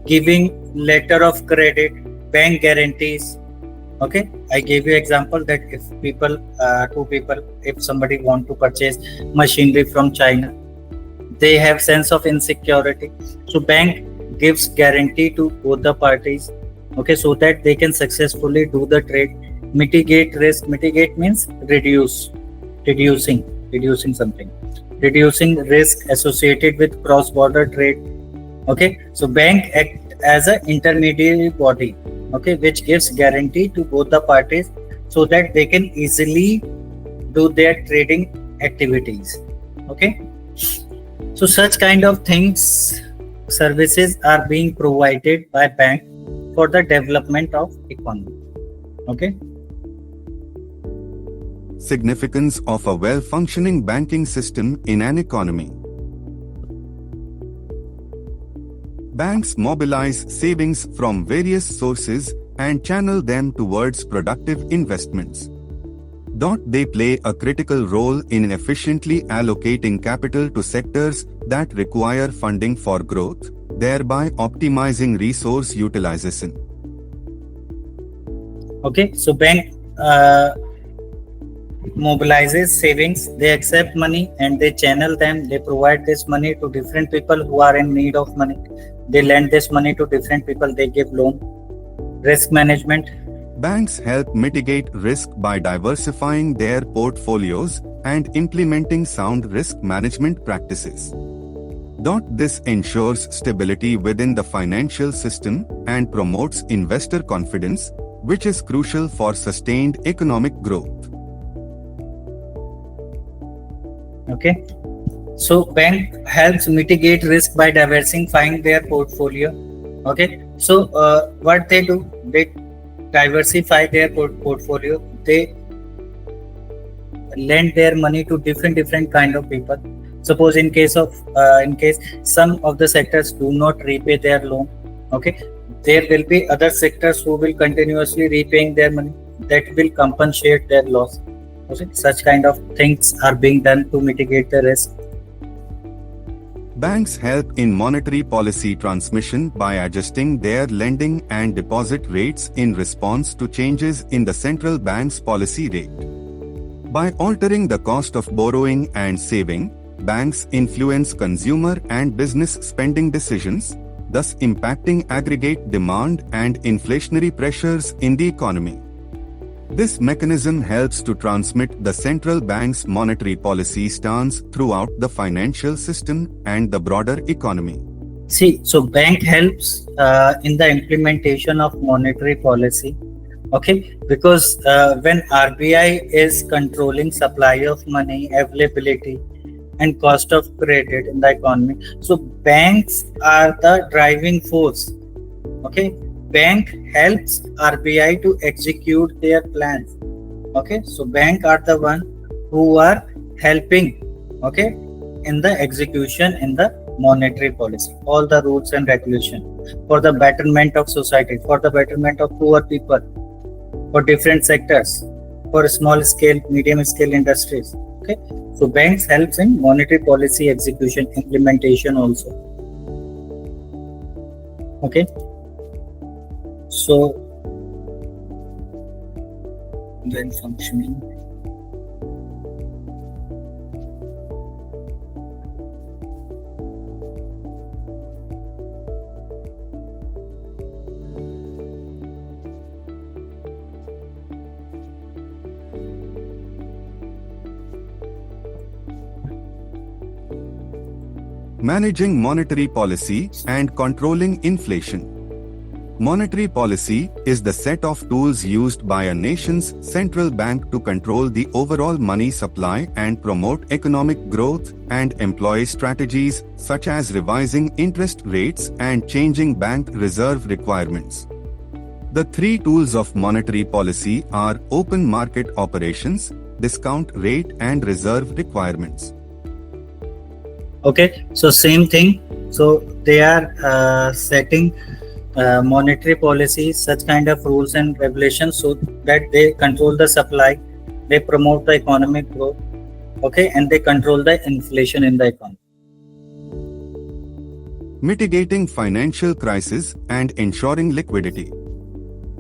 giving letter of credit, bank guarantees. Okay, I gave you example that if people, two people, if somebody want to purchase machinery from China, they have sense of insecurity. So bank gives guarantee to both the parties. Okay, so that they can successfully do the trade, mitigate risk. Mitigate means reducing something, reducing risk associated with cross-border trade. Okay, so bank act as an intermediary body, okay, which gives guarantee to both the parties so that they can easily do their trading activities. Okay, so such kind of things, services are being provided by bank for the development of economy. Okay. Significance of a well-functioning banking system in an economy. Banks mobilize savings from various sources and channel them towards productive investments. They play a critical role in efficiently allocating capital to sectors that require funding for growth, thereby optimizing resource utilization. Okay, so bank mobilizes savings, they accept money and they channel them, they provide this money to different people who are in need of money, they lend this money to different people, they give loan. Risk management. Banks help mitigate risk by diversifying their portfolios and implementing sound risk management practices. This ensures stability within the financial system and promotes investor confidence, which is crucial for sustained economic growth. Okay, so bank helps mitigate risk by diversifying their portfolio. Okay, so what they do, they diversify their portfolio, they lend their money to different kind of people. Suppose in case some of the sectors do not repay their loan, okay, there will be other sectors who will continuously repaying their money, that will compensate their loss. Okay, such kind of things are being done to mitigate the risk. Banks help in monetary policy transmission by adjusting their lending and deposit rates in response to changes in the central bank's policy rate. By altering the cost of borrowing and saving, banks influence consumer and business spending decisions, thus impacting aggregate demand and inflationary pressures in the economy. This mechanism helps to transmit the central bank's monetary policy stance throughout the financial system and the broader economy. See, so bank helps in the implementation of monetary policy. Okay, because when RBI is controlling supply of money, availability, and cost of credit in the economy, so banks are the driving force. Okay, bank helps RBI to execute their plans. Okay, so bank are the one who are helping, okay, in the execution in the monetary policy, all the rules and regulation for the betterment of society, for the betterment of poor people, for different sectors, for small scale, medium scale industries. Okay, so banks helps in monetary policy execution, implementation also. Okay, so then functioning. Managing monetary policy and controlling inflation. Monetary policy is the set of tools used by a nation's central bank to control the overall money supply and promote economic growth, and employ strategies such as revising interest rates and changing bank reserve requirements. The three tools of monetary policy are open market operations, discount rate, and reserve requirements. Okay, so same thing. So they are setting monetary policies, such kind of rules and regulations, so that they control the supply, they promote the economic growth, okay, and they control the inflation in the economy. Mitigating financial crisis and ensuring liquidity.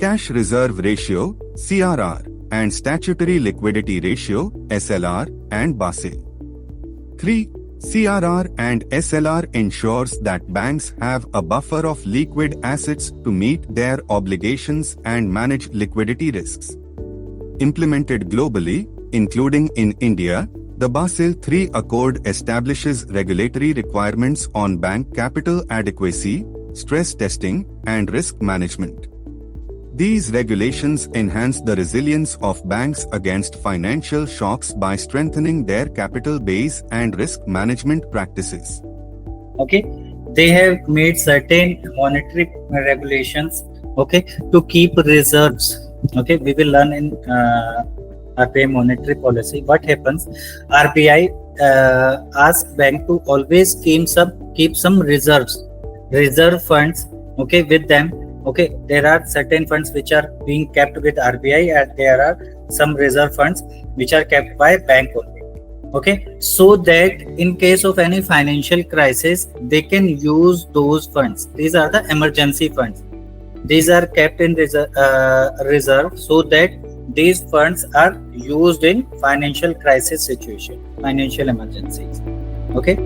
Cash reserve ratio (CRR) and statutory liquidity ratio (SLR) and Basel 3. CRR and SLR ensures that banks have a buffer of liquid assets to meet their obligations and manage liquidity risks. Implemented globally, including in India, the Basel III Accord establishes regulatory requirements on bank capital adequacy, stress testing, and risk management. These regulations enhance the resilience of banks against financial shocks by strengthening their capital base and risk management practices. Okay, they have made certain monetary regulations, okay, to keep reserves. Okay, we will learn in RBI monetary policy what happens. RBI asks bank to always keep some reserve funds, okay, with them. Okay, there are certain funds which are being kept with RBI, and there are some reserve funds which are kept by bank only. Okay, so that in case of any financial crisis, they can use those funds. These are the emergency funds. These are kept in reserve, so that these funds are used in financial crisis situation, financial emergencies. Okay.